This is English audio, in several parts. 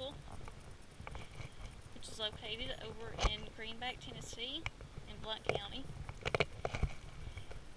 Castle, which is located over in Greenback, Tennessee, in Blount County.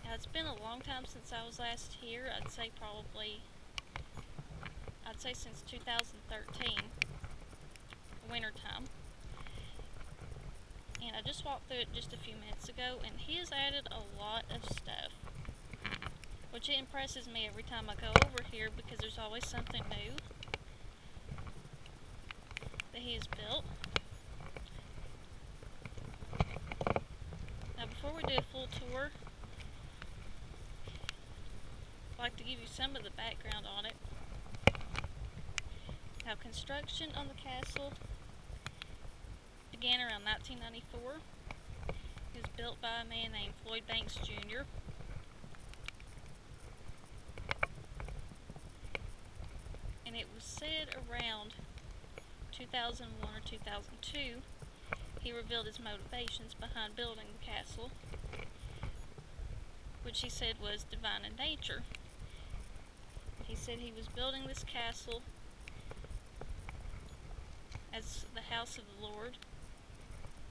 Now, it's been a long time since I was last here. I'd say since 2013, winter time. And I just walked through it just a few minutes ago, and he has added a lot of stuff, which it impresses me every time I go over here because there's always something new that he has built. Now, before we do a full tour, I'd like to give you some of the background on it. Now, construction on the castle began around 1994. It was built by a man named Floyd Banks Jr. And it was said around 2001 or 2002 he revealed his motivations behind building the castle, which he said was divine in nature. He said he was building this castle as the house of the Lord.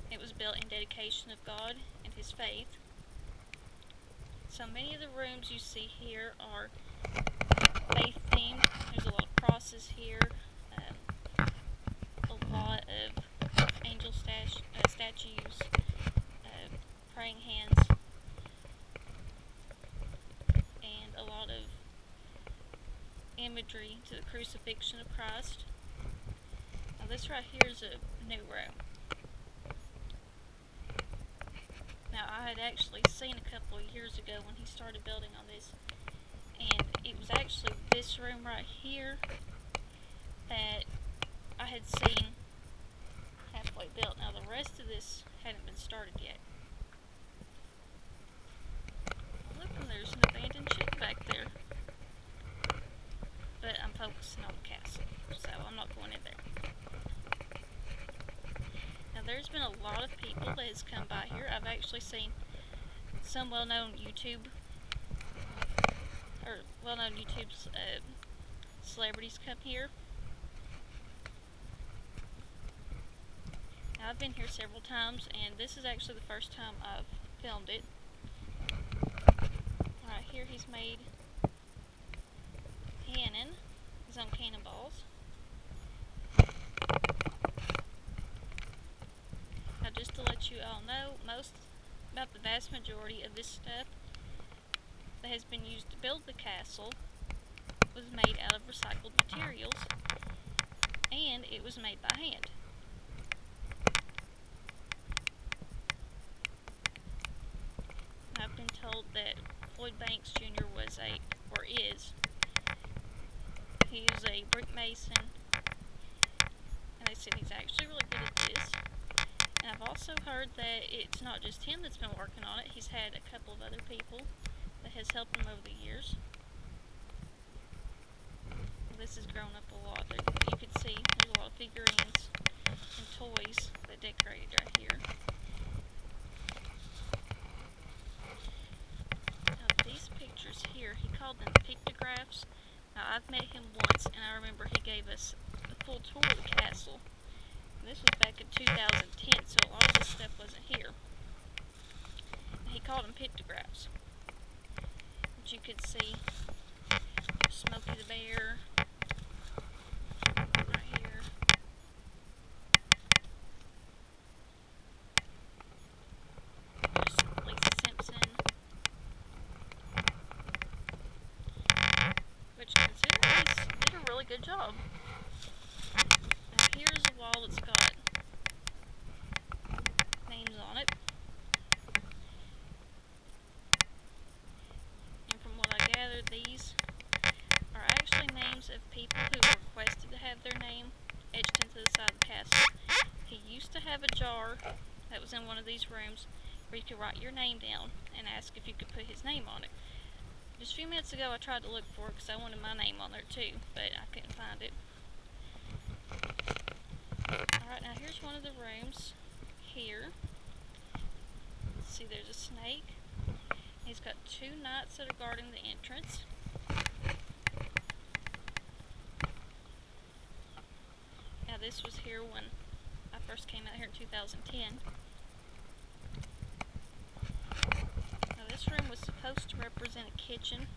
It was built in dedication of God and his faith. So many of the rooms you see here are faith themed. There's a lot of crosses here, a lot of angel statues, praying hands, and a lot of imagery to the crucifixion of Christ. Now, this right here is a new room. Now, I had actually seen a couple of years ago when he started building on this, and it was actually this room right here that I had seen halfway built. Now, the rest of this hadn't been started yet. Look, and there's an abandoned ship back there. But I'm focusing on the castle, so I'm not going in there. Now, there's been a lot of people that has come by here. I've actually seen some well-known YouTube celebrities come here. Now, I've been here several times, and this is actually the first time I've filmed it. Right here, he's made cannon, his own cannonballs. Now, just to let you all know, about the vast majority of this stuff that has been used to build the castle was made out of recycled materials, and it was made by hand. I've been told that Floyd Banks Jr. He is a brick mason, and they said he's actually really good at this. And I've also heard that it's not just him that's been working on it. He's had a couple of other people that has helped him over the years. This has grown up a lot. You can see there's a lot of figurines and toys that decorated right here. Now, these pictures here, he called them pictographs. Now, I've met him once, and I remember he gave us a full tour of the castle. And this was back in 2010, so a lot of this stuff wasn't here. And he called them pictographs. But you could see Smokey the Bear right here. There's Lisa Simpson, which considering he did a really good job. Now, here's a wall that's got names on it. And from what I gathered, these are actually names of people who requested to have their name etched into the side of the castle. He used to have a jar that was in one of these rooms where you could write your name down and ask if you could put his name on it. Just a few minutes ago I tried to look for it because I wanted my name on there too, but I couldn't find it. Alright, now here's one of the rooms here. Let's see, there's a snake. He's got two knights that are guarding the entrance. Now Now this was here when I first came out here in 2010. Now this room was supposed to represent a kitchen.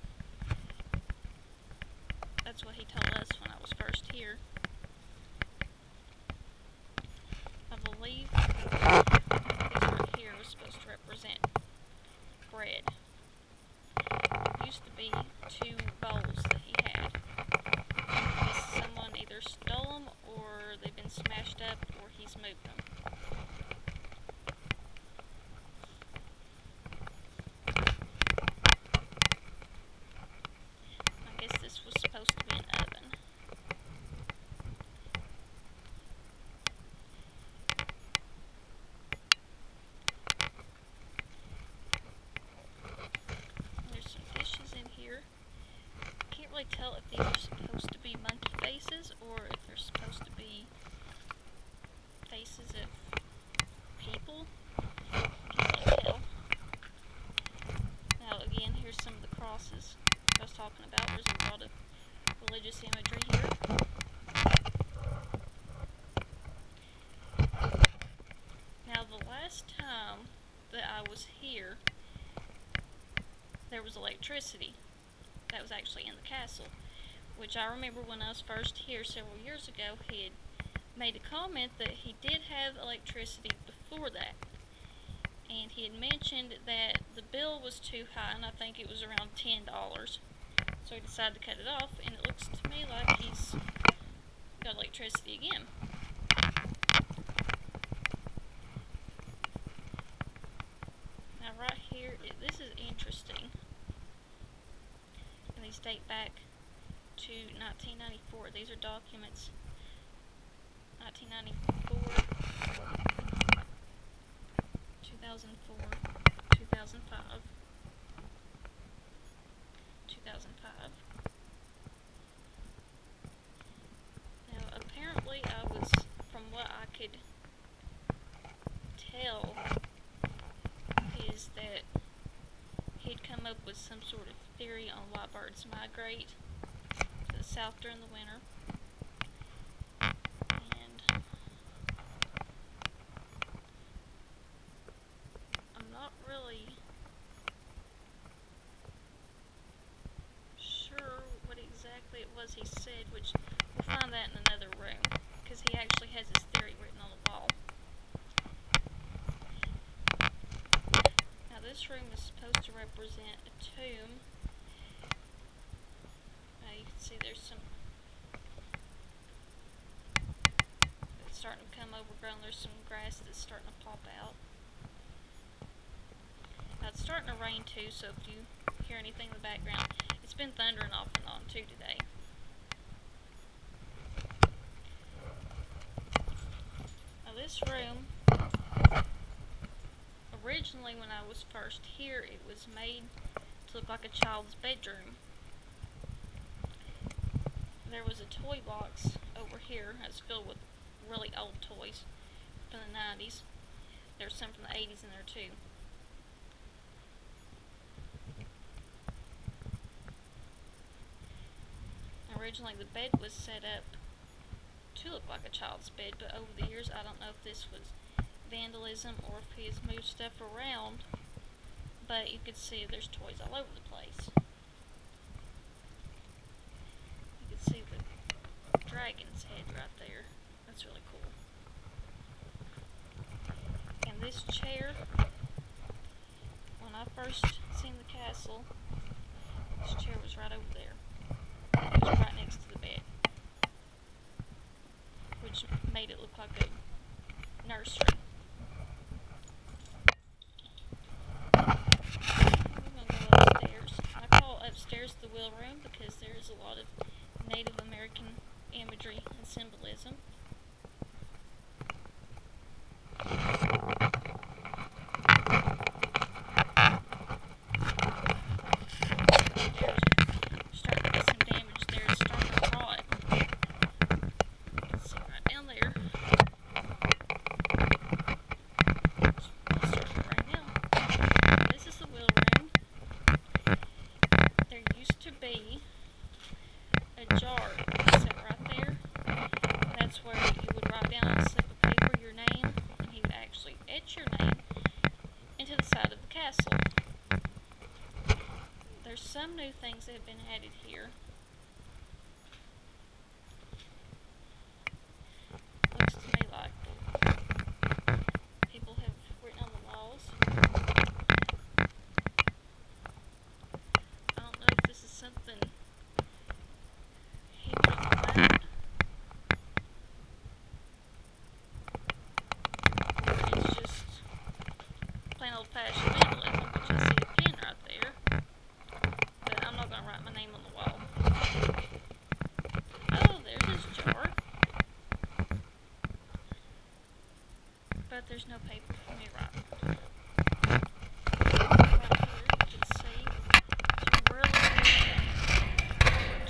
That's what he told us when I was first here. I believe these right here was supposed to represent bread. It used to be 2 bowls that he had. I guess someone either stole them or they've been smashed up or he's moved them. I guess this was supposed to be an oven. There's some dishes in here. Can't really tell if these are supposed to be monkey faces or if they're supposed to be faces of people. Can't really tell. Now again, here's some of the crosses I was talking about. There's a lot of religious imagery here. Now the last time that I was here, there was electricity. That was actually in the castle, which I remember when I was first here several years ago, he had made a comment that he did have electricity before that, and he had mentioned that the bill was too high, and I think it was around $10, so he decided to cut it off, and it looks to me like he's got electricity again. Now right here, this is interesting. These date back to 1994. These are documents. 1994, 2004, 2005, 2005. Now apparently I was, from what I could tell, is that he'd come up with some sort of theory on why birds migrate to the south during the winter. And I'm not really sure what exactly it was he said, which we'll find that in another room, because he actually has his theory written on the wall. Now this room is supposed to represent a tomb. You can see there's some, it's starting to become overgrown. There's some grass that's starting to pop out. Now it's starting to rain too, so if you hear anything in the background, it's been thundering off and on too today. Now this room, originally when I was first here, it was made to look like a child's bedroom. There was a toy box over here that's filled with really old toys from the 90s. There's some from the 80s in there too. Originally the bed was set up to look like a child's bed, but over the years I don't know if this was vandalism or if he has moved stuff around, but you can see there's toys all over the place. You can see the dragon's head right there. That's really cool. And this chair, when I first seen the castle, this chair was right over there. It was right next to the bed, which made it look like a nursery. We're going to go upstairs. I call upstairs the wheel room because there's a lot of Native American imagery and symbolism. castle. There's some new things that have been added here. Looks to me like people have written on the walls. I don't know if this is something he would have allowed. It's just plain old-fashioned vandalism, but you see a pin right there. But I'm not going to write my name on the wall. Oh, there's his jar. But there's no paper for me to write. Right here, you can see where it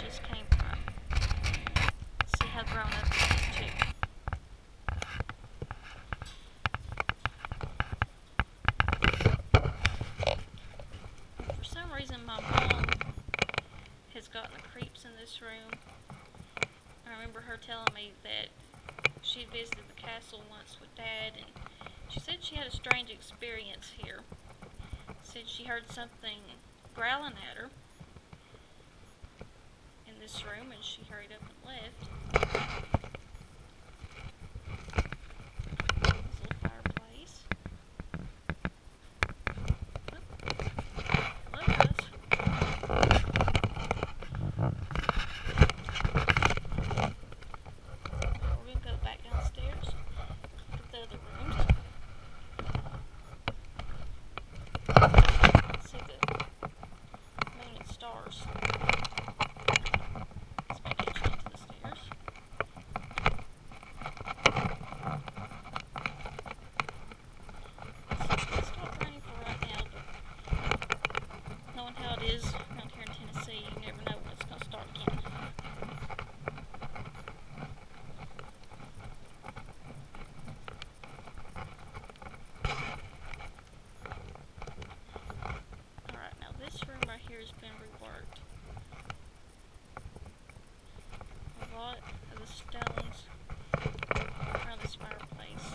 just came from. See how grown up it is too. For some reason, my mom has gotten the creeps in this room. I remember her telling me that she visited the castle once with Dad, and she said she had a strange experience here. Said she heard something growling at her in this room, and she hurried up and left. This little fireplace. Hello, guys. We're going to go back downstairs. Look at the other rooms. See the moon and stars. Let's make it into the stairs. It's not raining for right now, but knowing how it is around here in Tennessee, you never know when it's going to start again. Alright, now this room right here has been reworked. A lot of the stones around this fireplace,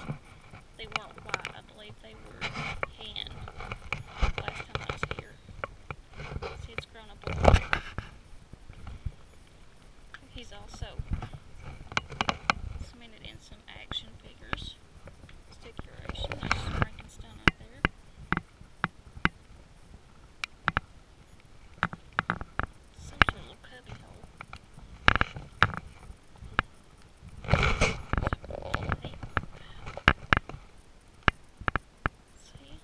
they weren't white. I believe they were tan last time I was here. See, it's grown up a lot. He's also cemented in some action figures. It's decoration. There's some Frankenstein out there. Some sort of little cubby hole. See?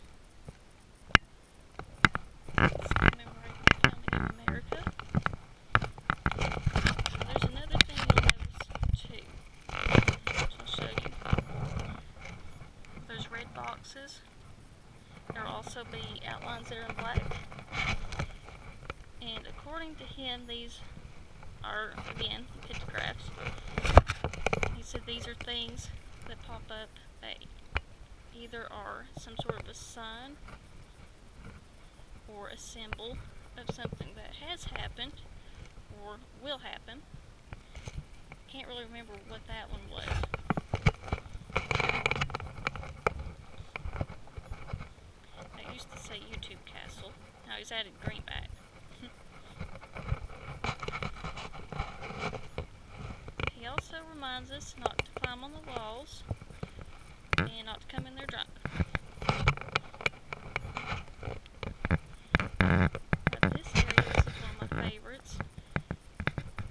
It's commemorating the founding of America. There's another thing you'll notice too, which I'll show you. Those red boxes. There will also be outlines that are in black. And according to him, these are, again, pictographs. He said these are things that pop up that either are some sort of a sign or a symbol of something that has happened or will happen. Can't really remember what that one was. I used to say YouTube Castle. Now he's added Greenback. He also reminds us not to climb on the walls and not to come in there drunk. But this area, this is one of my favorites.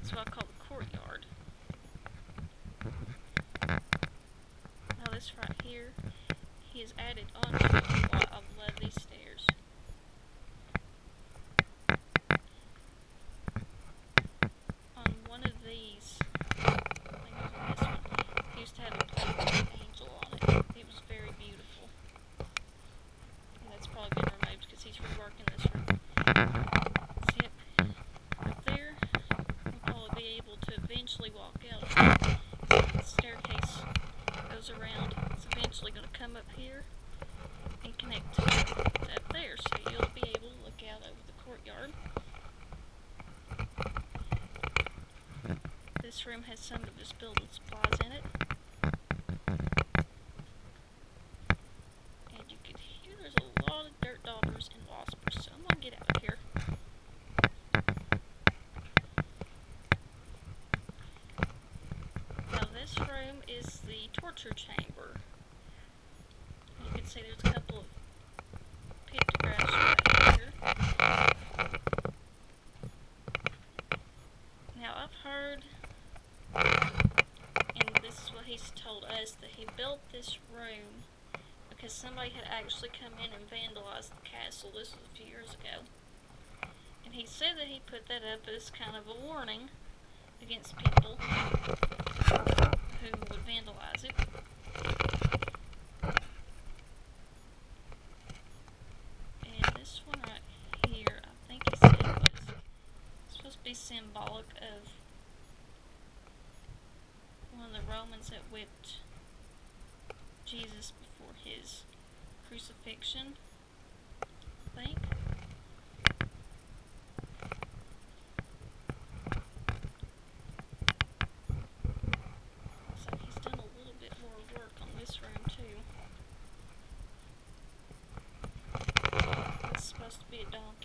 It's what I call the courtyard. Now this right here, he has added onto it. I love these stairs. On one of these, I think it was on this one, he used to have a playful angel on it. It was very beautiful. And that's probably been removed because he's reworking this room. See it up there? We'll probably be able to eventually walk out. The staircase goes around. It's eventually going to come up here and connect to up there, so you'll be able to look out over the courtyard. This room has some of his building supplies in it. And you can hear there's a lot of dirt daubers is somebody had actually come in and vandalized the castle. This was a few years ago. And he said that he put that up as kind of a warning against people who would vandalize it. And this one right here, I think he said was supposed to be symbolic of one of the Romans that whipped Jesus before his crucifixion, I think. So he's done a little bit more work on this room too. It's supposed to be a donkey.